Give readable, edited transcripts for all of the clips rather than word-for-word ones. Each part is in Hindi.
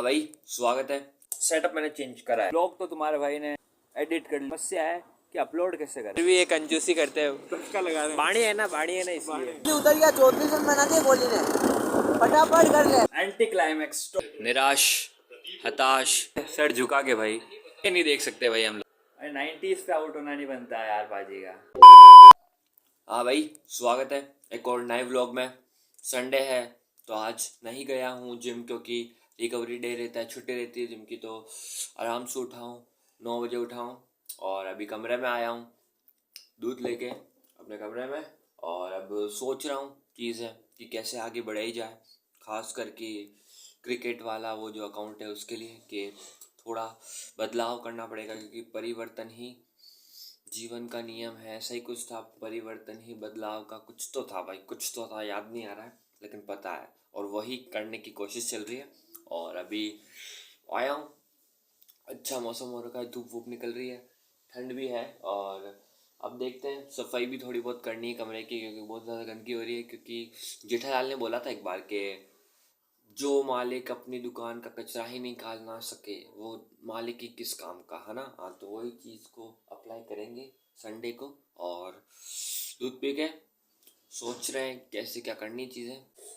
हाँ भाई, स्वागत है। सेटअप मैंने चेंज करा है। ब्लॉग तो तुम्हारे भाई ने एडिट कर लिया। समस्या है कि अपलोड कैसे करें। फिर भी ये कंजूसी करते हैं। बाड़ी है ना इसलिए उधर या 34 रन बना दिए कोहली ने, फटाफट कर ले। एंटी क्लाइमैक्स, निराश, हताश, सर झुका के भाई ये नहीं देख सकते भाई हम लोग। 90s पे आउट होना नहीं बनता है यार बाजी का। हाँ भाई, स्वागत है एक और नए व्लॉग में। संडे है तो आज नहीं गया हूँ जिम, क्योंकि रिकवरी डे रहता है, छुट्टी रहती है जिम की। तो आराम से उठा हूँ, 9 बजे उठा हूँ और अभी कमरे में आया हूँ दूध लेके अपने कमरे में। और अब सोच रहा हूँ चीज़ है कि कैसे आगे बढ़ाई जाए, खास करके क्रिकेट वाला वो जो अकाउंट है उसके लिए कि थोड़ा बदलाव करना पड़ेगा, क्योंकि परिवर्तन ही जीवन का नियम है। ऐसा ही कुछ था, परिवर्तन ही बदलाव का कुछ तो था भाई, कुछ तो था, याद नहीं आ रहा है लेकिन पता है। और वही करने की कोशिश चल रही है। और अभी आया हूँ, अच्छा मौसम हो रखा है, धूप वूप निकल रही है, ठंड भी है। और अब देखते हैं, सफाई भी थोड़ी बहुत करनी है कमरे की, क्योंकि बहुत ज़्यादा गंदगी हो रही है। क्योंकि जेठालाल ने बोला था एक बार कि जो मालिक अपनी दुकान का कचरा ही निकाल ना सके वो मालिक ही किस काम का, है ना। हाँ, तो वही चीज़ को अप्लाई करेंगे संडे को। और दूध पी के सोच रहे हैं कैसे क्या करनी चीज़ें।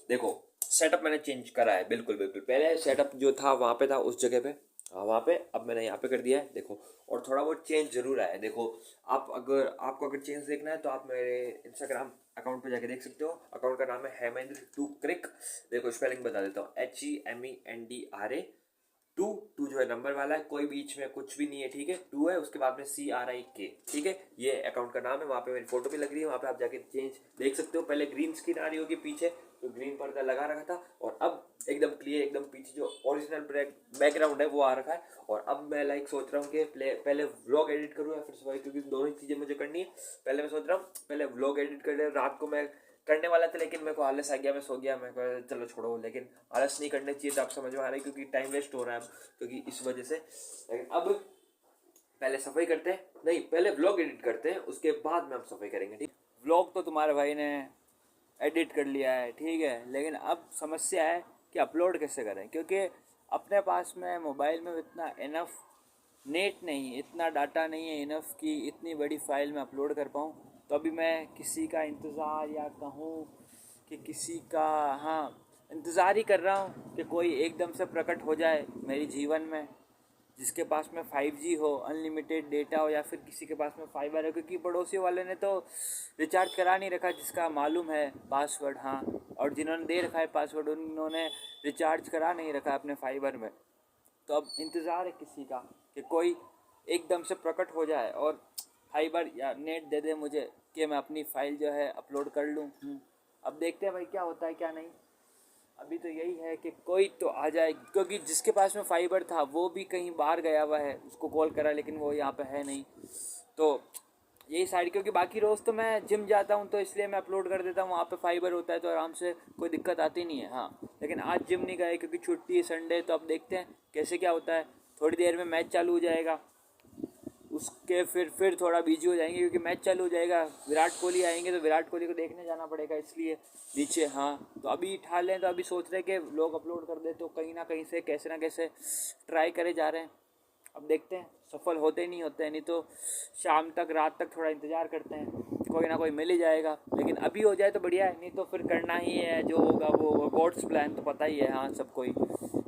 देखो, सेटअप मैंने चेंज करा है, बिल्कुल बिल्कुल। पहले सेटअप जो था वहाँ पे था, उस जगह पे, हाँ वहाँ पे, अब मैंने यहाँ पे कर दिया है देखो। और थोड़ा बहुत चेंज जरूर आया है। देखो, आपको अगर चेंज देखना है तो आप मेरे इंस्टाग्राम अकाउंट पे जाके देख सकते हो। अकाउंट का नाम है हेमेंद्र2क्रिक। देखो स्पेलिंग बता देता हूँ, HEMENDRA। टू जो है नंबर वाला है, कोई बीच में कुछ भी नहीं है, ठीक है। 2 है, उसके बाद में CRIK, ठीक है। ये अकाउंट का नाम है। वहाँ पे मेरी फोटो भी लग रही है, वहाँ पे आप जाके चेंज देख सकते हो। पहले ग्रीन स्क्रीन आ रही होगी पीछे, तो ग्रीन पर्दा लगा रखा था, और अब एकदम क्लियर, एकदम पीछे जो ओरिजिनल बैकग्राउंड है वो आ रखा है। और अब मैं सोच रहा हूँ कि पहले व्लॉग एडिट करूँ या फिर सफाई, क्योंकि दोनों ही चीज़ें मुझे करनी है। पहले मैं सोच रहा हूँ पहले व्लॉग एडिट कर ले। रात को मैं करने वाला था लेकिन मेरे को आलस आ गया, मैं सो गया। मैं कहा चलो छोड़ो, लेकिन आलस नहीं करना चाहिए, तो आप समझ में आ रहा है, क्योंकि टाइम वेस्ट हो रहा है अब, क्योंकि इस वजह से। लेकिन अब पहले सफाई करते हैं, नहीं पहले व्लॉग एडिट करते हैं, उसके बाद में हम सफाई करेंगे, ठीक। व्लॉग तो तुम्हारे भाई ने एडिट कर लिया है, ठीक है, लेकिन अब समस्या है कि अपलोड कैसे करें, क्योंकि अपने पास में मोबाइल में इतना इनफ नेट नहीं, इतना डाटा नहीं है इनफ कि इतनी बड़ी फाइल में अपलोड कर पाऊँ। तो अभी मैं किसी का इंतज़ार, या कहूँ कि किसी का, हाँ, इंतज़ार ही कर रहा हूँ कि कोई एकदम से प्रकट हो जाए मेरे जीवन में, जिसके पास में 5G हो, अनलिमिटेड डेटा हो, या फिर किसी के पास में फाइबर है। क्योंकि पड़ोसी वाले ने तो रिचार्ज करा नहीं रखा, जिसका मालूम है पासवर्ड, हाँ, और जिन्होंने दे रखा है पासवर्ड उन्होंने रिचार्ज करा नहीं रखा अपने फाइबर में। तो अब इंतज़ार है किसी का कि कोई एकदम से प्रकट हो जाए और फाइबर या नेट दे दे मुझे, कि मैं अपनी फ़ाइल जो है अपलोड कर लूँ। अब देखते हैं भाई क्या होता है क्या नहीं। अभी तो यही है कि कोई तो आ जाए, क्योंकि जिसके पास में फाइबर था वो भी कहीं बाहर गया हुआ है, उसको कॉल करा लेकिन वो यहाँ पे है नहीं। तो यही साइड, क्योंकि बाकी रोज़ तो मैं जिम जाता हूँ तो इसलिए मैं अपलोड कर देता हूँ, वहाँ पे फाइबर होता है तो आराम से कोई दिक्कत आती नहीं है। हाँ, लेकिन आज जिम नहीं गए क्योंकि छुट्टी है, संडे। तो अब देखते हैं कैसे क्या होता है। थोड़ी देर में मैच चालू हो जाएगा, उसके फिर थोड़ा बिजी हो जाएंगे, क्योंकि मैच चालू हो जाएगा, विराट कोहली आएंगे तो विराट कोहली को देखने जाना पड़ेगा, इसलिए नीचे। हाँ, तो अभी उठा लें, तो अभी सोच रहे कि लोग अपलोड कर दे, तो कहीं ना कहीं से कैसे ना कैसे ट्राई करे जा रहे हैं। अब देखते हैं सफल होते नहीं होते हैं, नहीं तो शाम तक, रात तक थोड़ा इंतज़ार करते हैं, कोई ना कोई मिल ही जाएगा। लेकिन अभी हो जाए तो बढ़िया है, नहीं तो फिर करना ही है, जो होगा वो गॉड्स प्लान, तो पता ही है। हाँ, सबको ही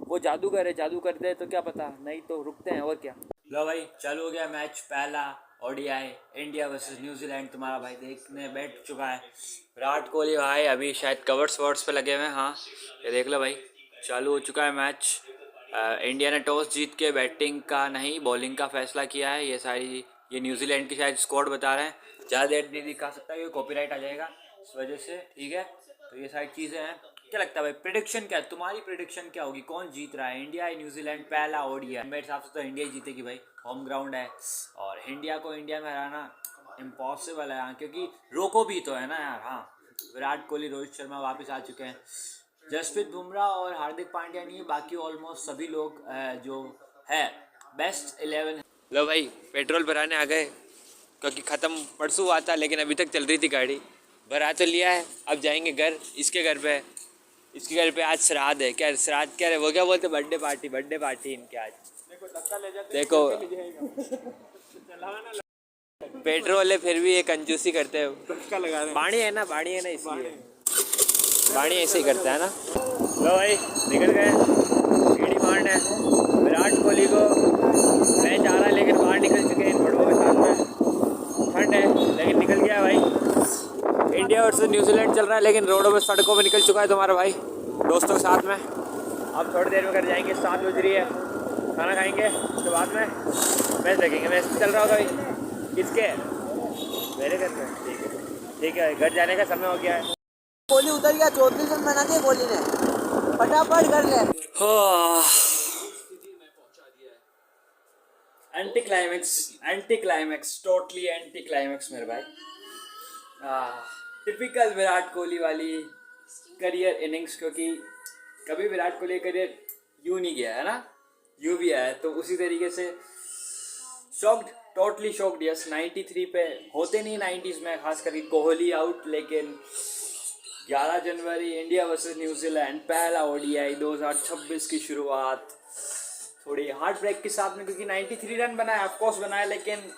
वो जादूगर है, जादू कर दे तो क्या पता, नहीं तो रुकते हैं और क्या। लो भाई, चालू हो गया मैच, पहला ODI इंडिया वर्सेस न्यूजीलैंड। तुम्हारा भाई देखने बैठ चुका है। विराट कोहली भाई अभी शायद कवर्स वर्ड्स पे लगे हुए हैं। हाँ, ये देख लो भाई, चालू हो चुका है मैच। इंडिया ने टॉस जीत के बैटिंग का नहीं बॉलिंग का फैसला किया है। ये न्यूजीलैंड की शायद स्क्वाड बता रहे हैं, ज़्यादा देर नहीं दिखा सकता क्योंकि कॉपीराइट आ जाएगा इस वजह से, ठीक है। तो ये सारी चीज़ें हैं। क्या लगता है भाई, प्रेडिक्शन क्या है तुम्हारी? प्रेडिक्शन क्या होगी, कौन जीत रहा है, इंडिया या न्यूजीलैंड? पहला ODI मेरे हिसाब से तो इंडिया ही जीतेगी भाई, होम ग्राउंड है, और इंडिया को इंडिया में हराना इम्पॉसिबल है। क्योंकि रोको भी तो है ना यार। हाँ, विराट कोहली, रोहित शर्मा वापस आ चुके हैं, जसप्रीत बुमराह और हार्दिक पांड्या नहीं है, बाकी ऑलमोस्ट सभी लोग जो है बेस्ट 11। लो भाई, पेट्रोल भराने आ गए, क्योंकि ख़त्म परसों हुआ था लेकिन अभी तक चल रही थी गाड़ी। भरा तो लिया है, अब जाएंगे घर, इसके घर पे। इसके घर पे आज श्राद्ध है। क्या श्राद्ध क्या है, वो क्या बोलते, बर्थडे पार्टी इनके आज। देखो पेट्रोल है फिर भी ये कंजूसी करते हैं। बाणी है ना इसलिए बाणी ऐसे ही करता है ना। लो भाई निकल गए सीढ़ी मारने। विराट कोहली को मैच आ रहा है लेकिन बाहर निकल चुके हैं इन बड़ों के साथ में। ठंड है लेकिन निकल गया भाई। इंडिया वर्सेस न्यूजीलैंड चल रहा है लेकिन रोडों में सड़कों में निकल चुका है तुम्हारा भाई दोस्तों के साथ में। अब थोड़ी देर में घर जाएंगे, 7 बज रही है, खाना खाएंगे, उसके बाद में मैच देखेंगे। मैच चल रहा होगा भाई किसके, मेरे घर में। ठीक है घर जाने का समय हो गया है। कोहली उतर गया, 34 रन बना दिए कोहली ने, फटाफट कर ले। Anti climax totally anti climax मेरे भाई। टिपिकल विराट कोहली वाली करियर इनिंग्स, क्योंकि कभी विराट कोहली करियर यूं नहीं गया है ना, यूं भी आया है। तो उसी तरीके से शॉक्ड, टोटली शॉक्ड। यस 93 पे होते नहीं 90s में, खास करके कोहली आउट। लेकिन 11 जनवरी इंडिया वर्सेस न्यूजीलैंड, पहला ओडीआई 2026 की शुरुआत थोड़ी हार्ट ब्रेक के साथ में, क्योंकि 93 रन बनाए, ऑफकोर्स बनाए, लेकिन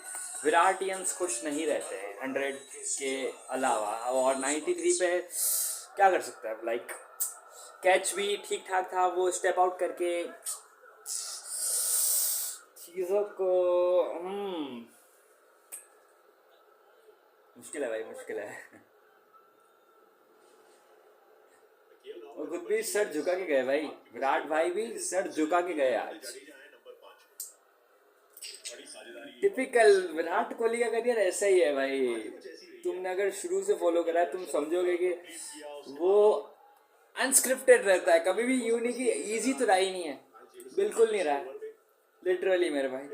विराटियंस खुश नहीं रहते हैं 100 के अलावा। और 93 पे क्या कर सकता है, लाइक कैच भी ठीक ठाक था, वो स्टेप आउट करके चीज़ों को मुश्किल है भाई, मुश्किल है। और खुद भी सर झुका के गए भाई, विराट भाई भी सर झुका के गए आज। टिपिकल विराट कोहली का करियर ऐसा ही है भाई। तुमने अगर शुरू से फॉलो करा है तुम समझोगे कि वो अनस्क्रिप्टेड रहता है, कभी भी यूं नहीं कि इजी तो रहा ही नहीं है, बिल्कुल नहीं रहा, लिटरली मेरे भाई।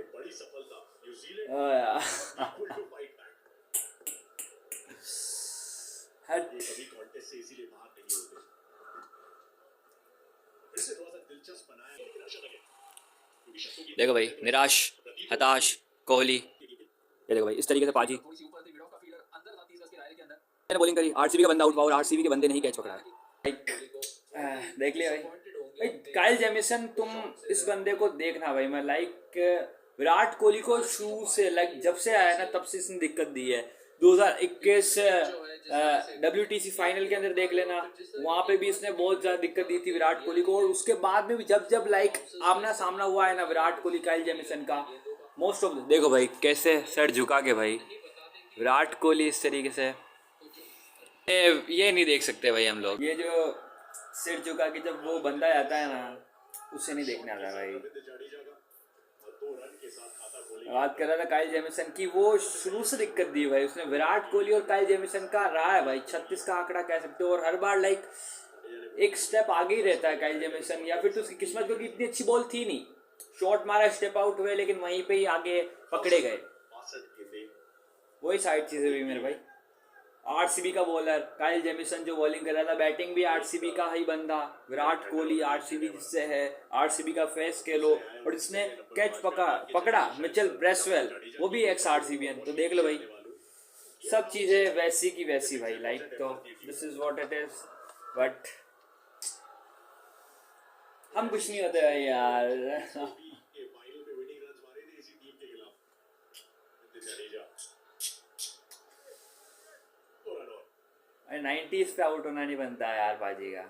देखो भाई निराश, हताश कोहली, ये देखो भाई इस तरीके से पाजी मैंने बॉलिंग करी, आरसीबी का बंदा आउट हुआ और आरसीबी के बंदे ने ही कैच पकड़ा है। देख लिया भाई काइल जेमिसन, तुम इस बंदे को देखना भाई। मैं विराट कोहली को शुरू से जब से आया ना तब से इसने दिक्कत दी है। 2021 WTC फाइनल के अंदर देख लेना, वहाँ पे भी इसने बहुत ज़्यादा दिक्कत दी थी विराट कोहली को। और उसके बाद में भी जब आमना सामना हुआ है ना विराट कोहली काइल जेमिसन का, मोस्ट ऑफ देखो भाई कैसे सर झुका के भाई विराट कोहली इस तरीके से ये नहीं देख सकते भाई हम लोग। ये जो सिर झुका के जब वो बंदा आता है ना, उसे नहीं देखने आता भाई। बात कर रहा था काइल जेमिसन की, वो शुरू से दिक्कत दी भाई उसने। विराट कोहली और काइल जेमिसन का रहा है भाई 36 का आंकड़ा कह सकते हो, और हर बार एक स्टेप आगे ही रहता है काइल जेमिसन, या फिर तो उसकी किस्मत, क्योंकि इतनी अच्छी बॉल थी नहीं, शॉट मारा स्टेप आउट हुए, लेकिन वहीं पे ही आगे पकड़े गए। वही साइड चीजें हुई मेरे भाई। आरसीबी का बॉलर काइल जेमिसन जो बॉलिंग कर रहा था, बैटिंग भी आरसीबी का ही बंदा। विराट कोहली आरसीबी जिससे है, आरसीबी का फेस कह लो, और जिसने कैच पकड़ा मिचेल ब्रेसवेल, वो भी एक्स आरसीबीएन। तो देख लो भाई सब चीजें वैसी की वैसी भाई, तो this is what it is. But हम कुछ नहीं होते भाई यार। 90s पे आउट होना नहीं बनता है यार बाजी का।